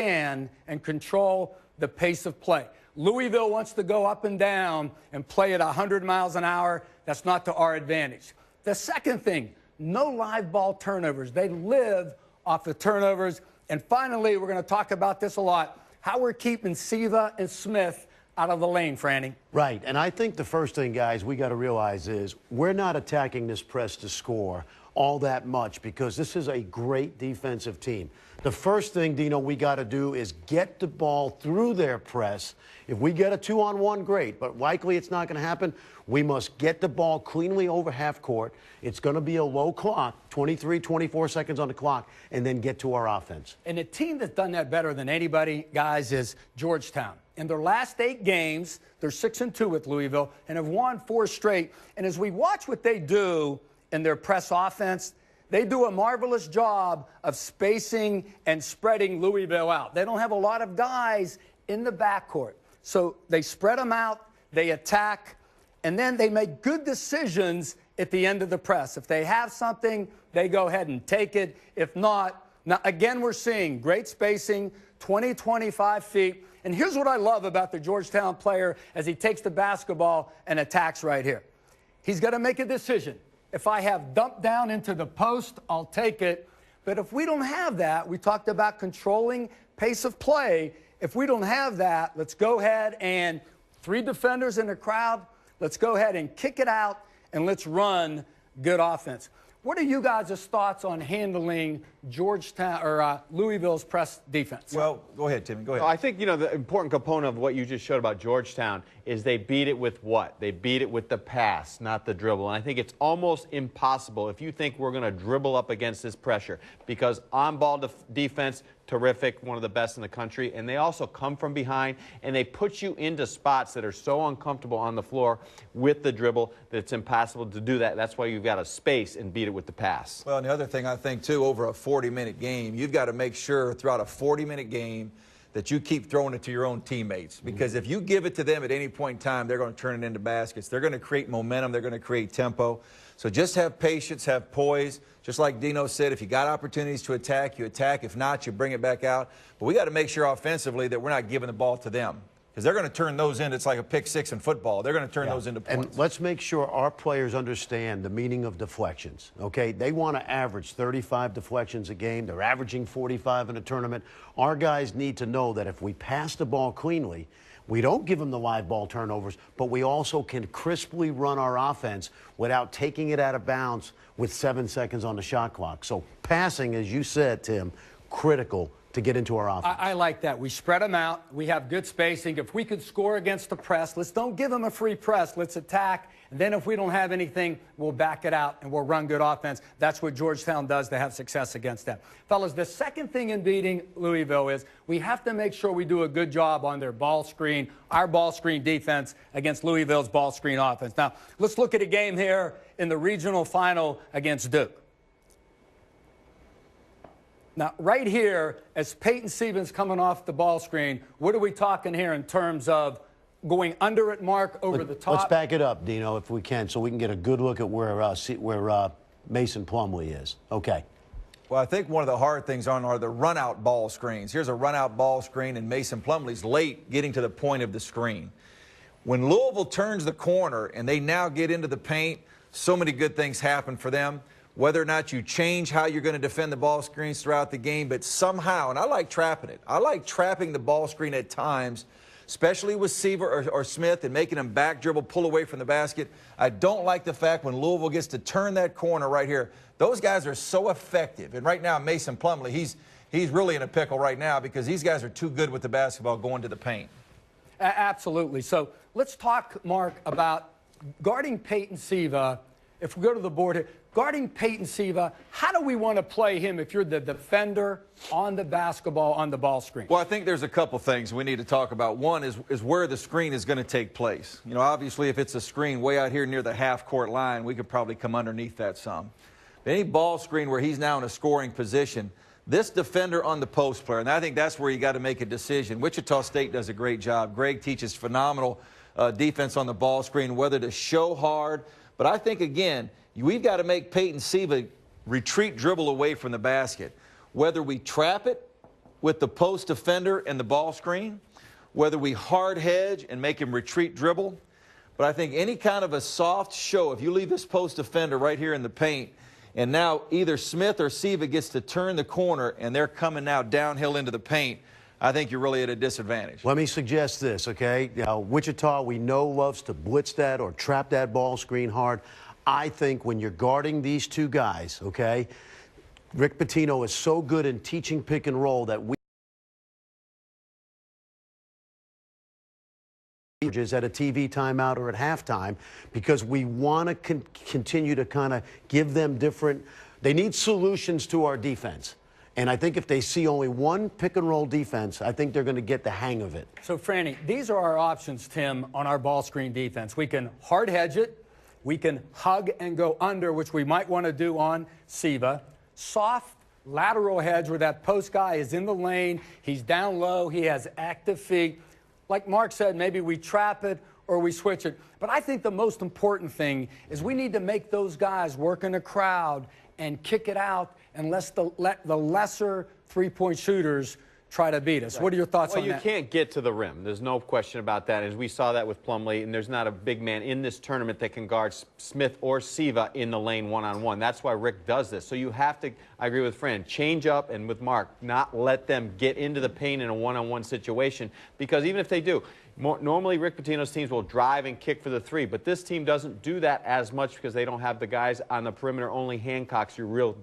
can and control the pace of play. Louisville wants to go up and down and play at 100 miles an hour. That's not to our advantage. The second thing, no live ball turnovers. They live off the turnovers. And finally, we're going to talk about this a lot, how we're keeping Siva and Smith out of the lane, Franny. Right, and I think the first thing, guys, we got to realize is we're not attacking this press to score all that much because this is a great defensive team. The first thing, Dino, we got to do is get the ball through their press. If we get a 2-on-1, great, but likely it's not going to happen. We must get the ball cleanly over half court. It's going to be a low clock, 23, 24 seconds on the clock, and then get to our offense. And a team that's done that better than anybody, guys, is Georgetown. In their last 8 games, they're 6-2 with Louisville and have won 4 straight. And as we watch what they do in their press offense, they do a marvelous job of spacing and spreading Louisville out. They don't have a lot of guys in the backcourt. So they spread them out, they attack, and then they make good decisions at the end of the press. If they have something, they go ahead and take it. If not, now again, we're seeing great spacing, 20, 25 feet. And here's what I love about the Georgetown player as he takes the basketball and attacks right here. He's got to make a decision. If I have dumped down into the post, I'll take it. But if we don't have that, we talked about controlling pace of play. If we don't have that, let's go ahead and 3 defenders in the crowd, let's go ahead and kick it out, and let's run good offense. What are you guys' thoughts on handling Georgetown or Louisville's press defense? Well, go ahead, Timmy. Go ahead. I think, the important component of what you just showed about Georgetown is they beat it with what? They beat it with the pass, not the dribble. And I think it's almost impossible if you think we're going to dribble up against this pressure because on-ball defense, terrific, one of the best in the country. And they also come from behind, and they put you into spots that are so uncomfortable on the floor with the dribble that it's impossible to do that. That's why you've got to space and beat it with the pass. Well, and the other thing I think, too, over a 40-minute game, you've got to make sure throughout a 40-minute game that you keep throwing it to your own teammates. Because if you give it to them at any point in time, they're going to turn it into baskets. They're going to create momentum. They're going to create tempo. So just have patience, have poise. Just like Dino said, if you got opportunities to attack, you attack. If not, you bring it back out. But we got to make sure offensively that we're not giving the ball to them. Because they're going to turn those into, it's like a pick six in football. They're going to turn those into points. And let's make sure our players understand the meaning of deflections, okay? They want to average 35 deflections a game. They're averaging 45 in a tournament. Our guys need to know that if we pass the ball cleanly, we don't give them the live ball turnovers, but we also can crisply run our offense without taking it out of bounds with 7 seconds on the shot clock. So passing, as you said, Tim, critical to get into our offense. I like that. We spread them out. We have good spacing. If we could score against the press, let's don't give them a free press. Let's attack. And then if we don't have anything, we'll back it out and we'll run good offense. That's what Georgetown does to have success against them. Fellas, the second thing in beating Louisville is we have to make sure we do a good job on their ball screen, our ball screen defense against Louisville's ball screen offense. Now, let's look at a game here in the regional final against Duke. Now, right here, as Peyton Siva's coming off the ball screen, what are we talking here in terms of going under it, Mark, over the top? Let's back it up, Dino, if we can, so we can get a good look at where Mason Plumlee is. Okay. Well, I think one of the hard things are the run-out ball screens. Here's a run-out ball screen, and Mason Plumlee's late getting to the point of the screen. When Louisville turns the corner and they now get into the paint, so many good things happen for them. Whether or not you change how you're going to defend the ball screens throughout the game, but somehow, and I like trapping it. I like trapping the ball screen at times, especially with Siva or Smith, and making them back dribble, pull away from the basket. I don't like the fact when Louisville gets to turn that corner right here. Those guys are so effective. And right now, Mason Plumlee, he's really in a pickle right now because these guys are too good with the basketball going to the paint. Absolutely. So let's talk, Mark, about guarding Peyton Siva. If we go to the board here, guarding Peyton Siva, how do we want to play him if you're the defender on the basketball, on the ball screen? Well, I think there's a couple things we need to talk about. One is where the screen is going to take place. You know, obviously, if it's a screen way out here near the half-court line, we could probably come underneath that some. Any ball screen where he's now in a scoring position, this defender on the post player, and I think that's where you got to make a decision. Wichita State does a great job. Greg teaches phenomenal defense on the ball screen, whether to show hard. But I think, again, we've got to make Peyton Siva retreat dribble away from the basket. Whether we trap it with the post defender and the ball screen, whether we hard hedge and make him retreat dribble. But I think any kind of a soft show, if you leave this post defender right here in the paint, and now either Smith or Siva gets to turn the corner and they're coming now downhill into the paint, I think you're really at a disadvantage. Let me suggest this, okay? Now, Wichita, we know, loves to blitz that or trap that ball screen hard. I think when you're guarding these two guys, okay, Rick Pitino is so good in teaching pick and roll that we at a TV timeout or at halftime, because we want to continue to kind of give them different, they need solutions to our defense. And I think if they see only one pick and roll defense, I think they're going to get the hang of it. So, Franny, these are our options, Tim, on our ball screen defense. We can hard hedge it. We can hug and go under, which we might want to do on Siva. Soft lateral hedge where that post guy is in the lane. He's down low. He has active feet. Like Mark said, maybe we trap it or we switch it. But I think the most important thing is we need to make those guys work in a crowd and kick it out and let the lesser three-point shooters try to beat us. Right. What are your thoughts on that? Well, you can't get to the rim. There's no question about that. As we saw that with Plumlee, and there's not a big man in this tournament that can guard Smith or Siva in the lane one-on-one. That's why Rick does this. So you have to, I agree with Fran, change up, and with Mark, not let them get into the paint in a one-on-one situation, because even if they do, normally Rick Pitino's teams will drive and kick for the three, but this team doesn't do that as much because they don't have the guys on the perimeter. Only Hancock's your real